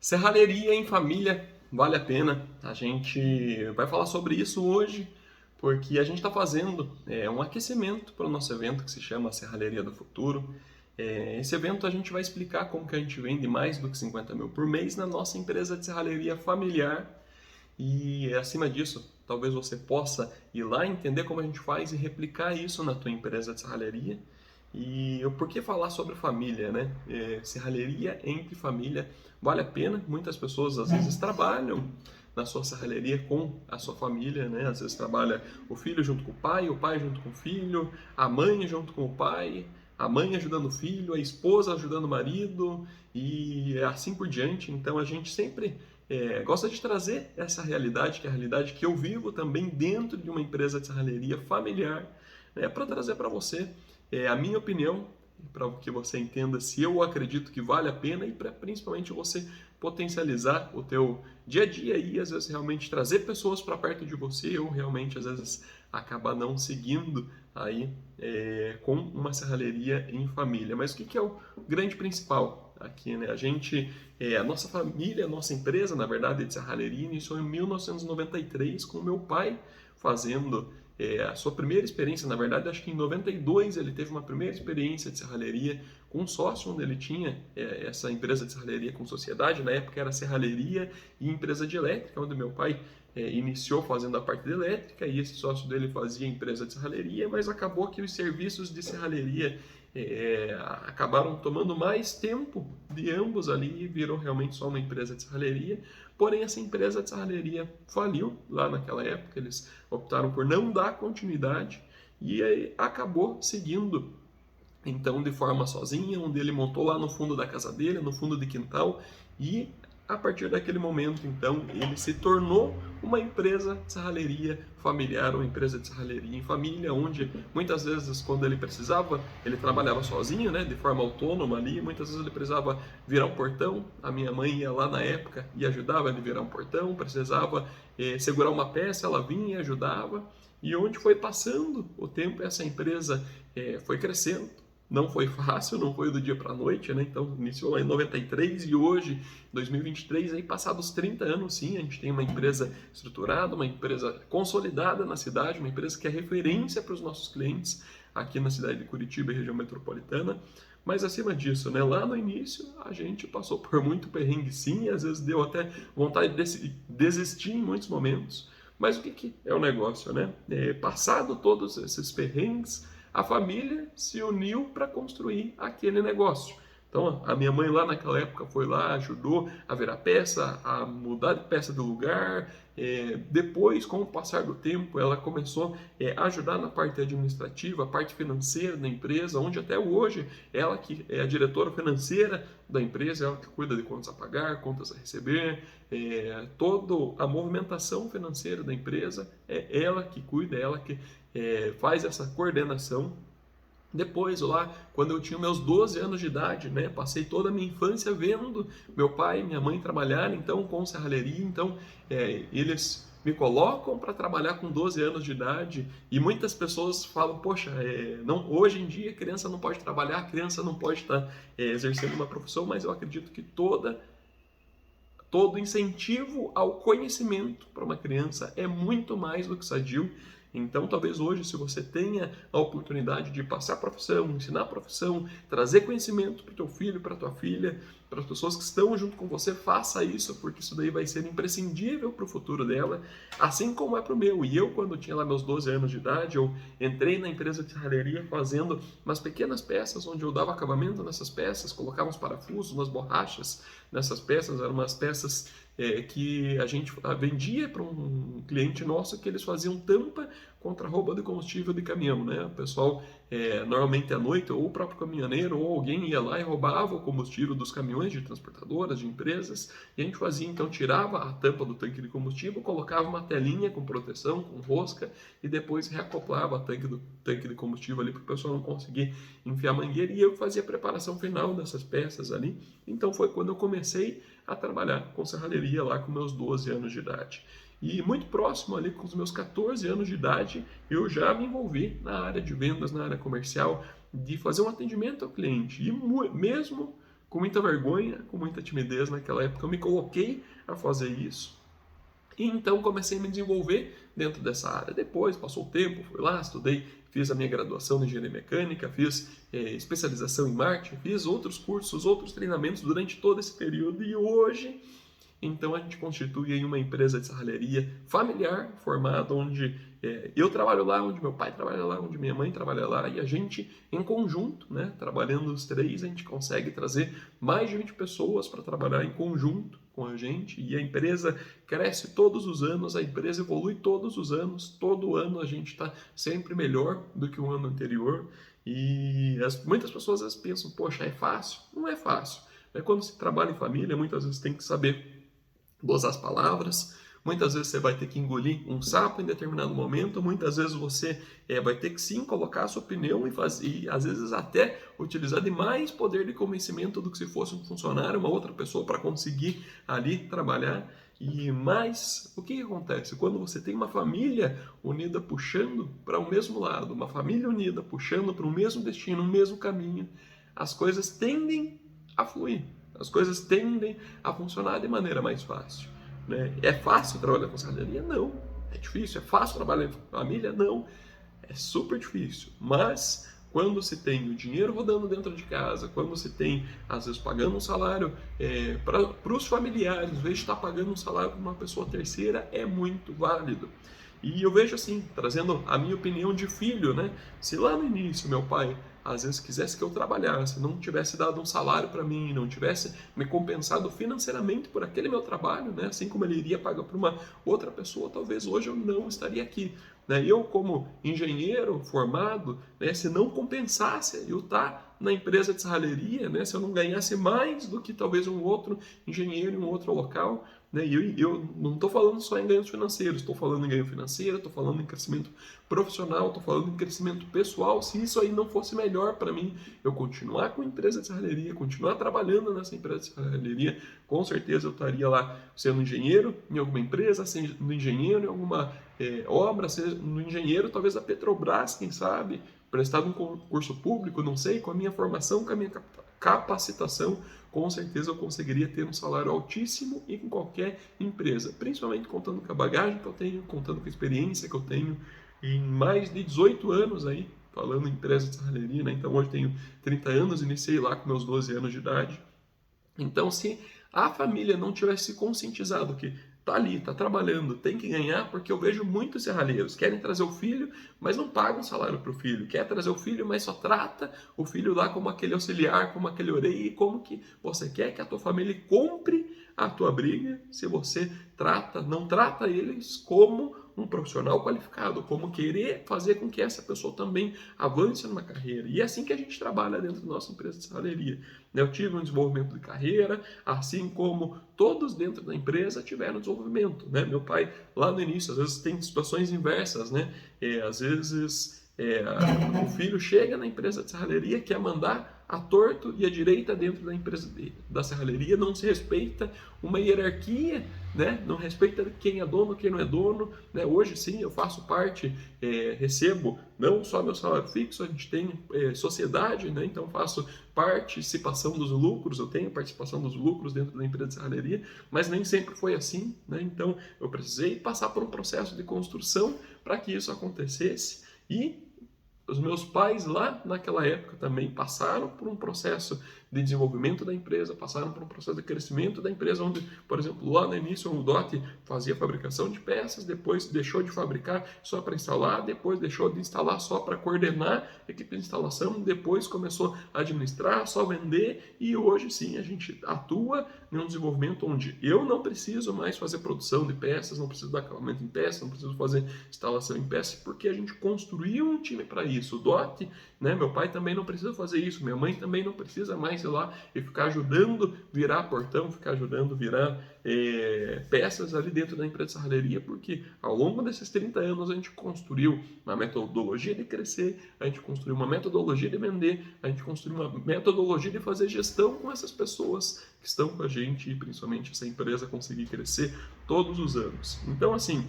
Serralheria em família, vale a pena? A gente vai falar sobre isso hoje, porque a gente está fazendo um aquecimento para o nosso evento que se chama Serralheria do Futuro. Esse evento a gente vai explicar como que a gente vende mais do que 50 mil por mês na nossa empresa de serralheria familiar. E acima disso, talvez você possa ir lá entender como a gente faz e replicar isso na tua empresa de serralheria. E o porquê falar sobre família, né? Serralheria entre família vale a pena. Muitas pessoas às vezes trabalham na sua serralheria com a sua família, né? Às vezes trabalha o filho junto com o pai junto com o filho, a mãe junto com o pai, a mãe ajudando o filho, a esposa ajudando o marido e assim por diante. Então a gente sempre gosta de trazer essa realidade, que é a realidade que eu vivo também dentro de uma empresa de serralheria familiar, né? Para trazer para você a minha opinião, para que você entenda se eu acredito que vale a pena e para principalmente você potencializar o teu dia a dia e às vezes realmente trazer pessoas para perto de você ou realmente às vezes acabar não seguindo aí com uma serralheria em família. Mas o que é o grande principal aqui, né? A nossa família, a nossa empresa, na verdade, de serralheria iniciou em 1993 com o meu pai fazendo a sua primeira experiência. Na verdade, acho que em 92 ele teve uma primeira experiência de serralheria com um sócio, onde ele tinha essa empresa de serralheria com sociedade. Na época era serralheria e empresa de elétrica, onde meu pai iniciou fazendo a parte de elétrica e esse sócio dele fazia a empresa de serralheria, mas acabou que os serviços de serralheria acabaram tomando mais tempo de ambos ali e virou realmente só uma empresa de serralheria. Porém, essa empresa de serralheria faliu lá naquela época, eles optaram por não dar continuidade e aí acabou seguindo então de forma sozinha, onde ele montou lá no fundo da casa dele, no fundo de quintal, e a partir daquele momento, então, ele se tornou uma empresa de serralheria familiar, uma empresa de serralheria em família, onde muitas vezes, quando ele precisava, ele trabalhava sozinho, né, de forma autônoma ali, muitas vezes ele precisava virar um portão, a minha mãe ia lá na época e ajudava ele a virar um portão, precisava segurar uma peça, ela vinha e ajudava, e onde foi passando o tempo, essa empresa foi crescendo. Não foi fácil, não foi do dia para a noite, né? Então, iniciou lá em 93 e hoje, 2023, aí passados 30 anos, sim, a gente tem uma empresa estruturada, uma empresa consolidada na cidade, uma empresa que é referência para os nossos clientes aqui na cidade de Curitiba e região metropolitana. Mas acima disso, né, lá no início, a gente passou por muito perrengue, sim, às vezes deu até vontade de desistir em muitos momentos. Mas o que é o negócio, né? Passado todos esses perrengues, a família se uniu para construir aquele negócio. Então, a minha mãe lá naquela época foi lá, ajudou a virar peça, a mudar de peça do lugar. Depois, com o passar do tempo, ela começou a ajudar na parte administrativa, a parte financeira da empresa, onde até hoje ela que é a diretora financeira da empresa, ela que cuida de contas a pagar, contas a receber, toda a movimentação financeira da empresa é ela que cuida, é ela que faz essa coordenação. Depois, lá, quando eu tinha meus 12 anos de idade, né, passei toda a minha infância vendo meu pai e minha mãe trabalhar, então, com serralheria. Então, eles me colocam para trabalhar com 12 anos de idade e muitas pessoas falam, poxa, não, hoje em dia a criança não pode trabalhar, a criança não pode estar exercendo uma profissão, mas eu acredito que todo incentivo ao conhecimento para uma criança é muito mais do que sadio. Então, talvez hoje, se você tenha a oportunidade de passar a profissão, ensinar a profissão, trazer conhecimento para o teu filho, para a tua filha, para as pessoas que estão junto com você, faça isso, porque isso daí vai ser imprescindível para o futuro dela, assim como é para o meu. E eu, quando tinha lá meus 12 anos de idade, eu entrei na empresa de serralheria fazendo umas pequenas peças, onde eu dava acabamento nessas peças, colocava uns parafusos, umas borrachas nessas peças, eram umas peças que a gente vendia para um cliente nosso, que eles faziam tampa contra roubo de combustível de caminhão, né? O pessoal, normalmente à noite, ou o próprio caminhoneiro, ou alguém ia lá e roubava o combustível dos caminhões de transportadoras, de empresas, e a gente fazia, então, tirava a tampa do tanque de combustível, colocava uma telinha com proteção, com rosca, e depois reacoplava o tanque de combustível ali para o pessoal não conseguir enfiar a mangueira, e eu fazia a preparação final dessas peças ali. Então foi quando eu comecei a trabalhar com serralheria lá com meus 12 anos de idade. E muito próximo ali, com os meus 14 anos de idade, eu já me envolvi na área de vendas, na área comercial, de fazer um atendimento ao cliente. E mesmo com muita vergonha, com muita timidez naquela época. Eu me coloquei a fazer isso. E então comecei a me desenvolver dentro dessa área. Depois, passou o tempo, fui lá, estudei, fiz a minha graduação em engenharia mecânica, fiz especialização em marketing, fiz outros cursos, outros treinamentos durante todo esse período. E hoje, então, a gente constitui aí uma empresa de serralheria familiar, formada, onde eu trabalho lá, onde meu pai trabalha lá, onde minha mãe trabalha lá, e a gente, em conjunto, né, trabalhando os três, a gente consegue trazer mais de 20 pessoas para trabalhar em conjunto com a gente, e a empresa cresce todos os anos, a empresa evolui todos os anos, todo ano a gente está sempre melhor do que o ano anterior, e muitas pessoas às vezes pensam, poxa, é fácil? Não é fácil. Quando se trabalha em família, muitas vezes tem que saber dosar as palavras, muitas vezes você vai ter que engolir um sapo em determinado momento, muitas vezes você vai ter que sim colocar a sua opinião e às vezes até utilizar de mais poder de convencimento do que se fosse um funcionário, uma outra pessoa para conseguir ali trabalhar. Mas o que acontece? Quando você tem uma família unida puxando para o mesmo lado, uma família unida puxando para o mesmo destino, o mesmo caminho, as coisas tendem a fluir. As coisas tendem a funcionar de maneira mais fácil. Né? É fácil trabalhar com serralheria? Não. É difícil? É fácil trabalhar em família? Não. É super difícil. Mas quando se tem o dinheiro rodando dentro de casa, quando se tem, às vezes, pagando um salário para os familiares, em vez de estar pagando um salário para uma pessoa terceira, é muito válido. E eu vejo assim, trazendo a minha opinião de filho, né? Se lá no início meu pai às vezes quisesse que eu trabalhasse, não tivesse dado um salário para mim, não tivesse me compensado financeiramente por aquele meu trabalho, né? Assim como ele iria pagar para uma outra pessoa, talvez hoje eu não estaria aqui. Né? Eu, como engenheiro formado, né, se não compensasse eu estar na empresa de serralheria, né, se eu não ganhasse mais do que talvez um outro engenheiro em um outro local, né, e eu não estou falando só em ganhos financeiros, estou falando em ganho financeiro, estou falando em crescimento profissional, estou falando em crescimento pessoal. Se isso aí não fosse melhor para mim, eu continuar com a empresa de serralheria, continuar trabalhando nessa empresa de serralheria, com certeza eu estaria lá sendo engenheiro em alguma empresa, sendo engenheiro em alguma obra, sendo engenheiro talvez da Petrobras, quem sabe, prestado um concurso público, não sei, com a minha formação, com a minha capacitação, com certeza eu conseguiria ter um salário altíssimo e com qualquer empresa, principalmente contando com a bagagem que eu tenho, contando com a experiência que eu tenho em mais de 18 anos aí, falando em empresa de serralheria, né? Então hoje tenho 30 anos, iniciei lá com meus 12 anos de idade. Então, se a família não tivesse conscientizado que tá ali, tá trabalhando, tem que ganhar, porque eu vejo muitos serralheiros querem trazer o filho, mas não pagam salário para o filho, quer trazer o filho, mas só trata o filho lá como aquele auxiliar, como aquele orelha, e como que você quer que a tua família compre a tua briga se você não trata eles como um profissional qualificado, como querer fazer com que essa pessoa também avance numa carreira. E é assim que a gente trabalha dentro da nossa empresa de serralheria. Eu tive um desenvolvimento de carreira, assim como todos dentro da empresa tiveram desenvolvimento. Né? Meu pai, lá no início, às vezes tem situações inversas, né? Às vezes o filho chega na empresa de serralheria, quer mandar a torto e a direita dentro da empresa da serralheria, não se respeita uma hierarquia, né? Não respeita quem é dono, quem não é dono. Né? Hoje sim, eu faço parte, recebo não só meu salário fixo, a gente tem sociedade, né? Então faço participação dos lucros, eu tenho participação dos lucros dentro da empresa de serralheria, mas nem sempre foi assim. Né? Então eu precisei passar por um processo de construção para que isso acontecesse. E os meus pais lá naquela época também passaram por um processo de desenvolvimento da empresa, passaram por um processo de crescimento da empresa, onde, por exemplo, lá no início o Dot fazia fabricação de peças, depois deixou de fabricar só para instalar, depois deixou de instalar só para coordenar a equipe de instalação, depois começou a administrar, só vender, e hoje sim a gente atua em um desenvolvimento onde eu não preciso mais fazer produção de peças, não preciso dar acabamento em peças, não preciso fazer instalação em peças, porque a gente construiu um time para isso. O Dot, né, meu pai também não precisa fazer isso, minha mãe também não precisa mais ir lá e ficar ajudando virar portão, ficar ajudando virar peças ali dentro da empresa de serralheria, porque ao longo desses 30 anos a gente construiu uma metodologia de crescer, a gente construiu uma metodologia de vender, a gente construiu uma metodologia de fazer gestão com essas pessoas que estão com a gente e principalmente essa empresa conseguir crescer todos os anos. Então, assim,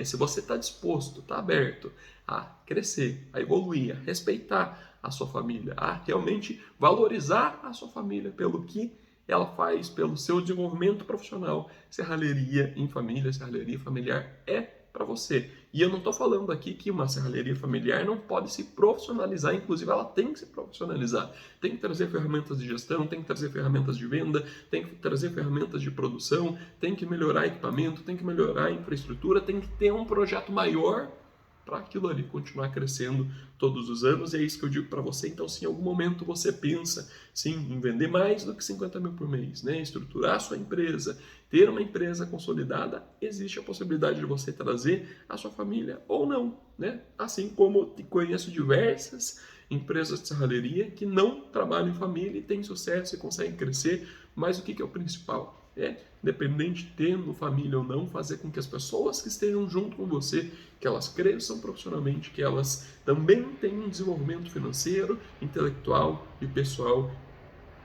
se você está disposto, está aberto a crescer, a evoluir, a respeitar a sua família, a realmente valorizar a sua família pelo que ela faz, pelo seu desenvolvimento profissional. Serralheria em família, serralheria familiar é para você. E eu não estou falando aqui que uma serralheria familiar não pode se profissionalizar, inclusive ela tem que se profissionalizar. Tem que trazer ferramentas de gestão, tem que trazer ferramentas de venda, tem que trazer ferramentas de produção, tem que melhorar equipamento, tem que melhorar a infraestrutura, tem que ter um projeto maior para aquilo ali continuar crescendo todos os anos, e é isso que eu digo para você. Então, se em algum momento você pensa, sim, em vender mais do que 50 mil por mês, né? Estruturar a sua empresa, ter uma empresa consolidada, existe a possibilidade de você trazer a sua família ou não, né? Assim como conheço diversas empresas de serralheria que não trabalham em família e têm sucesso e conseguem crescer, mas o que é o principal? Independente tendo família ou não, fazer com que as pessoas que estejam junto com você, que elas cresçam profissionalmente, que elas também tenham um desenvolvimento financeiro, intelectual e pessoal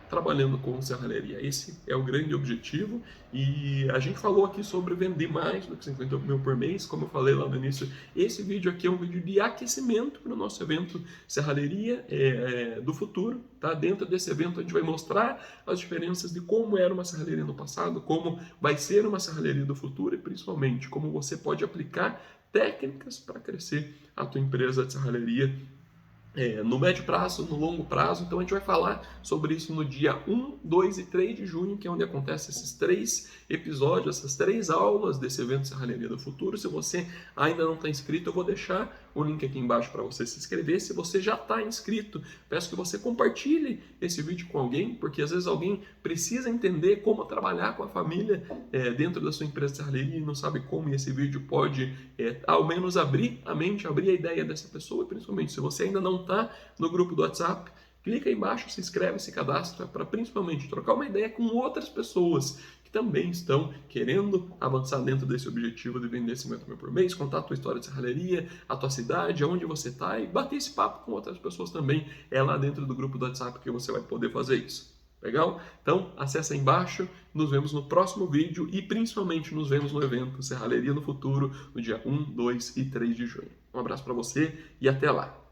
trabalhando com serralheria. Esse é o grande objetivo, e a gente falou aqui sobre vender mais do que 50 mil por mês, como eu falei lá no início. Esse vídeo aqui é um vídeo de aquecimento para o nosso evento Serralheria do Futuro. Tá? Dentro desse evento a gente vai mostrar as diferenças de como era uma serralheria no passado, como vai ser uma serralheria do futuro e principalmente como você pode aplicar técnicas para crescer a tua empresa de serralheria no médio prazo, no longo prazo. Então a gente vai falar sobre isso no dia 1, 2 e 3 de junho, que é onde acontecem esses 3 episódios, essas 3 aulas desse evento Serralheria do Futuro. Se você ainda não está inscrito, eu vou deixar o link aqui embaixo para você se inscrever. Se você já está inscrito, peço que você compartilhe esse vídeo com alguém, porque às vezes alguém precisa entender como trabalhar com a família dentro da sua empresa de serralheria e não sabe como, e esse vídeo pode ao menos abrir a mente, abrir a ideia dessa pessoa. E principalmente, se você ainda não está no grupo do WhatsApp, clica aí embaixo, se inscreve, se cadastra para principalmente trocar uma ideia com outras pessoas que também estão querendo avançar dentro desse objetivo de vender 50 mil por mês, contar a tua história de serralheria, a tua cidade, aonde você está, e bater esse papo com outras pessoas também. É lá dentro do grupo do WhatsApp que você vai poder fazer isso. Legal? Então, acessa aí embaixo, nos vemos no próximo vídeo e principalmente nos vemos no evento Serralheria no Futuro, no dia 1, 2 e 3 de junho. Um abraço para você e até lá!